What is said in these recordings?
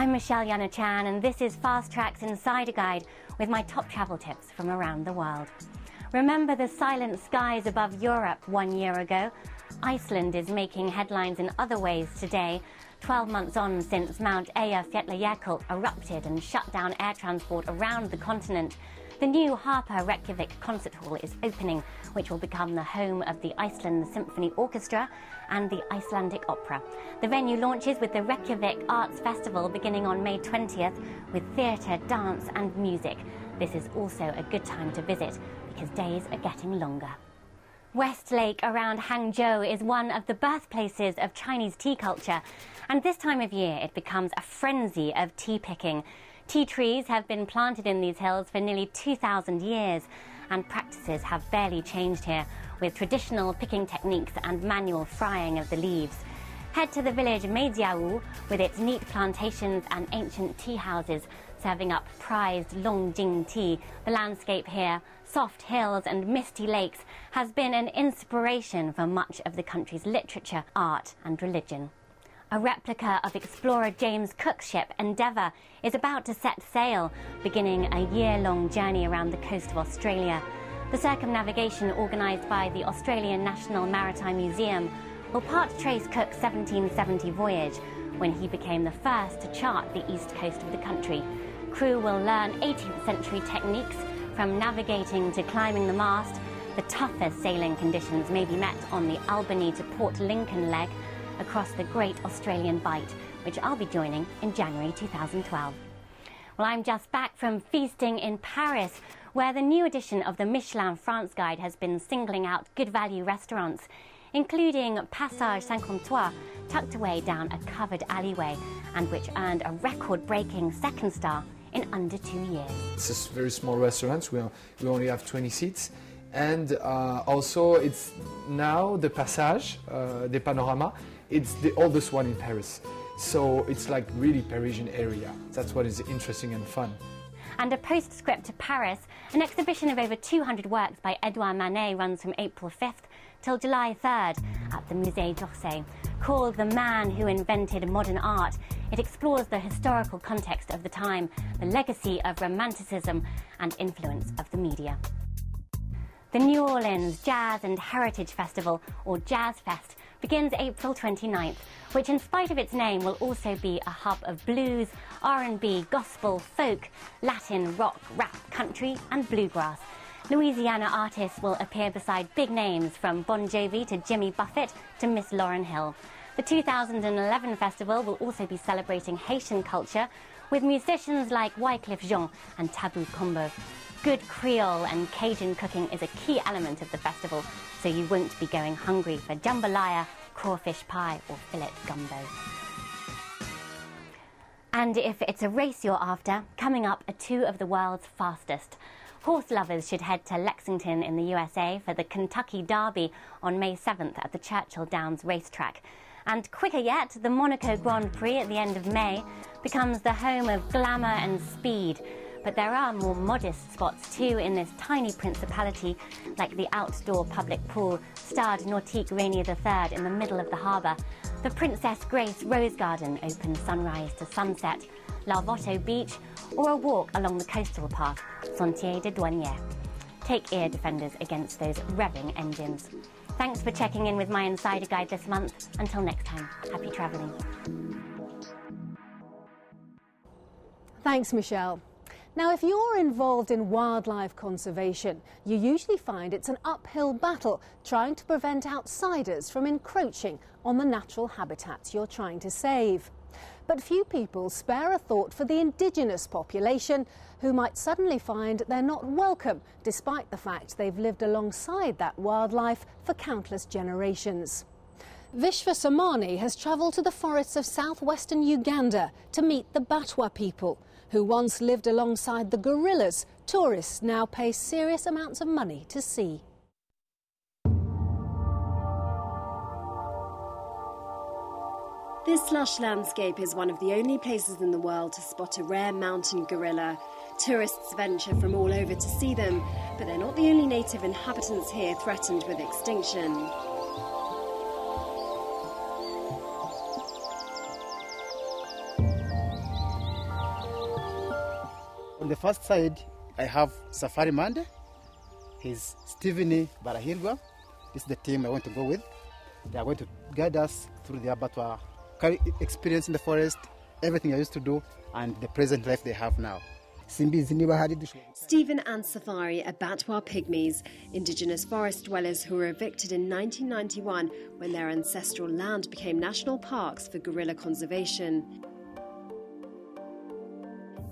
I'm Michelle Yanachan, and this is Fast Track's Insider Guide with my top travel tips from around the world. Remember the silent skies above Europe 1 year ago? Iceland is making headlines in other ways today, 12 months on since Mount Eyjafjallajökull erupted and shut down air transport around the continent. The new Harpa Reykjavik concert hall is opening, which will become the home of the Iceland Symphony Orchestra and the Icelandic Opera. The venue launches with the Reykjavik Arts Festival beginning on May 20th with theatre, dance and music. This is also a good time to visit because days are getting longer. Westlake around Hangzhou is one of the birthplaces of Chinese tea culture, and this time of year it becomes a frenzy of tea picking. Tea trees have been planted in these hills for nearly 2,000 years, and practices have barely changed here, with traditional picking techniques and manual frying of the leaves. Head to the village Meijiao with its neat plantations and ancient tea houses serving up prized Longjing tea. The landscape here, soft hills and misty lakes, has been an inspiration for much of the country's literature, art and religion. A replica of explorer James Cook's ship Endeavour is about to set sail, beginning a year-long journey around the coast of Australia. The circumnavigation organised by the Australian National Maritime Museum will part trace Cook's 1770 voyage, when he became the first to chart the east coast of the country. Crew will learn 18th century techniques, from navigating to climbing the mast. The toughest sailing conditions may be met on the Albany to Port Lincoln leg across the Great Australian Bight, which I'll be joining in January 2012. Well, I'm just back from feasting in Paris, where the new edition of the Michelin France Guide has been singling out good value restaurants, including Passage Saint-Comtois, tucked away down a covered alleyway, and which earned a record-breaking second star in under 2 years. It's a very small restaurant, we only have 20 seats. And also it's now the Passage des Panoramas. It's the oldest one in Paris. So it's like really Parisian area. That's what is interesting and fun. And a postscript to Paris, an exhibition of over 200 works by Edouard Manet runs from April 5th till July 3rd at the Musée d'Orsay. Called The Man Who Invented Modern Art, it explores the historical context of the time, the legacy of Romanticism and influence of the media. The New Orleans Jazz and Heritage Festival, or Jazz Fest, begins April 29th, which in spite of its name will also be a hub of blues, R&B, gospel, folk, Latin, rock, rap, country and bluegrass. Louisiana artists will appear beside big names from Bon Jovi to Jimmy Buffett to Miss Lauryn Hill. The 2011 festival will also be celebrating Haitian culture with musicians like Wyclef Jean and Tabou Combo. Good Creole and Cajun cooking is a key element of the festival, so you won't be going hungry for jambalaya, crawfish pie or fillet gumbo. And if it's a race you're after, coming up are two of the world's fastest. Horse lovers should head to Lexington in the USA for the Kentucky Derby on May 7th at the Churchill Downs racetrack. And quicker yet, the Monaco Grand Prix at the end of May becomes the home of glamour and speed. But there are more modest spots too in this tiny principality, like the outdoor public pool, Stade Nautique Rainier III in the middle of the harbour, the Princess Grace Rose Garden open sunrise to sunset, Larvotto Beach, or a walk along the coastal path, Sentier de Douanière. Take ear defenders against those revving engines. Thanks for checking in with my Insider Guide this month. Until next time, happy travelling. Thanks, Michelle. Now, if you're involved in wildlife conservation, you usually find it's an uphill battle trying to prevent outsiders from encroaching on the natural habitats you're trying to save. But few people spare a thought for the indigenous population who might suddenly find they're not welcome, despite the fact they've lived alongside that wildlife for countless generations. Vishva Samani has travelled to the forests of southwestern Uganda to meet the Batwa people, who once lived alongside the gorillas tourists now pay serious amounts of money to see. This lush landscape is one of the only places in the world to spot a rare mountain gorilla. Tourists venture from all over to see them, but they're not the only native inhabitants here threatened with extinction. On the first side, I have Safari Mande. He's Stephanie Barahirwa. This is the team I want to go with. They are going to guide us through the abattoir, experience in the forest, everything I used to do, and the present life they have now. Stephen and Safari are Batwa pygmies, indigenous forest dwellers who were evicted in 1991 when their ancestral land became national parks for gorilla conservation.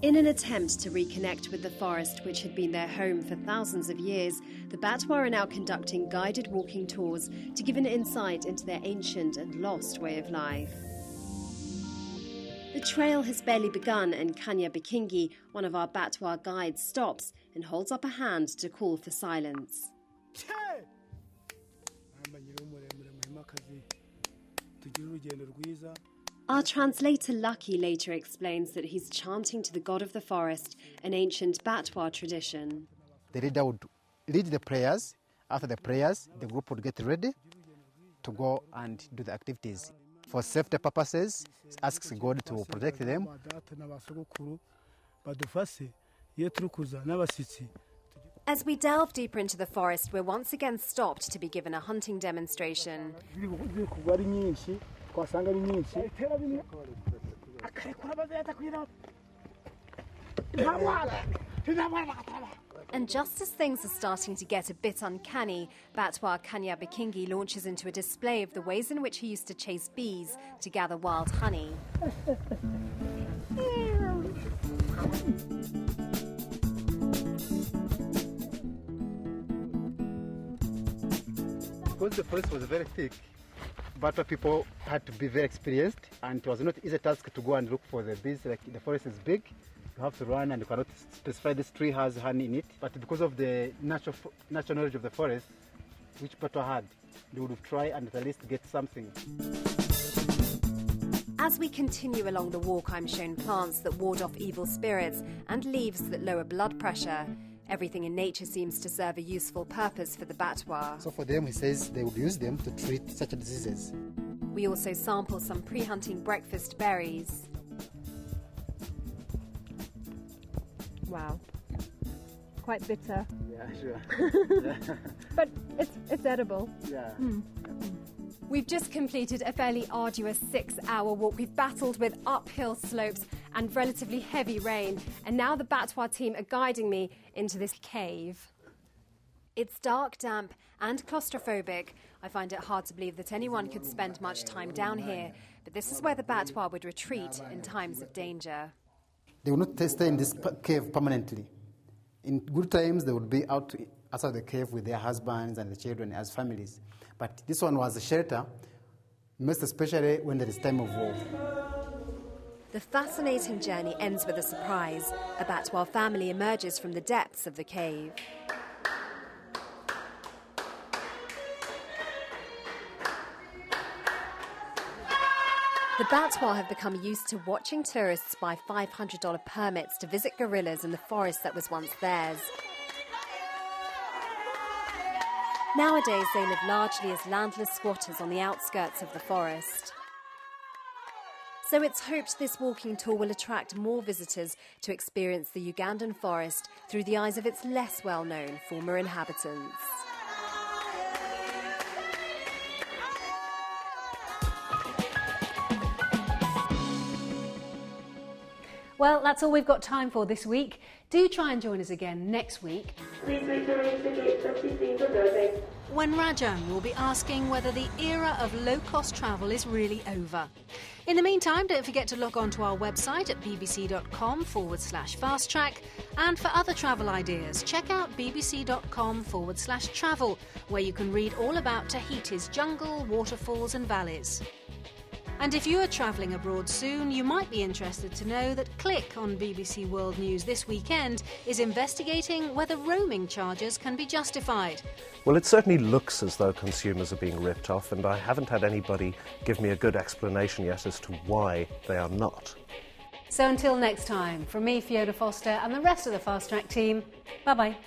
In an attempt to reconnect with the forest, which had been their home for thousands of years, the Batwa are now conducting guided walking tours to give an insight into their ancient and lost way of life. The trail has barely begun and Kanya Bikingi, one of our Batwa guides, stops and holds up a hand to call for silence. Our translator Lucky later explains that he's chanting to the god of the forest, an ancient Batwa tradition. The leader would lead the prayers. After the prayers, the group would get ready to go and do the activities. For safety purposes, it asks God to protect them. As we delve deeper into the forest, we're once again stopped to be given a hunting demonstration. And just as things are starting to get a bit uncanny, Batwa Kanya Bikingi launches into a display of the ways in which he used to chase bees to gather wild honey. Because the forest was very thick, Batwa people had to be very experienced, and it was not easy task to go and look for the bees. Like the forest is big, you have to run and you cannot specify this tree has honey in it. But because of the natural knowledge of the forest, which Batwa had, they would try and at least get something. As we continue along the walk, I'm shown plants that ward off evil spirits and leaves that lower blood pressure. Everything in nature seems to serve a useful purpose for the Batwa. So for them, he says they would use them to treat such diseases. We also sample some pre-hunting breakfast berries. Wow. Quite bitter. Yeah, sure. But it's edible. Yeah. We've just completed a fairly arduous 6-hour walk. We've battled with uphill slopes and relatively heavy rain, and now the Batwa team are guiding me into this cave. It's dark, damp and claustrophobic. I find it hard to believe that anyone could spend much time down here, but this is where the Batwa would retreat in times of danger. They would not stay in this cave permanently. In good times, they would be outside the cave with their husbands and the children as families. But this one was a shelter, most especially when there is time of war. The fascinating journey ends with a surprise. A Batwa family emerges from the depths of the cave. The Batwa have become used to watching tourists buy $500 permits to visit gorillas in the forest that was once theirs. Nowadays, they live largely as landless squatters on the outskirts of the forest. So it's hoped this walking tour will attract more visitors to experience the Ugandan forest through the eyes of its less well-known former inhabitants. Well, that's all we've got time for this week. Do try and join us again next week. Please reach the gates of the single building. When Rajan will be asking whether the era of low-cost travel is really over. In the meantime, don't forget to log on to our website at bbc.com/fasttrack. And for other travel ideas, check out bbc.com/travel, where you can read all about Tahiti's jungle, waterfalls and valleys. And if you are travelling abroad soon, you might be interested to know that Click on BBC World News this weekend is investigating whether roaming charges can be justified. Well, it certainly looks as though consumers are being ripped off, and I haven't had anybody give me a good explanation yet as to why they are not. So until next time, from me, Fiona Foster, and the rest of the Fast Track team, bye-bye.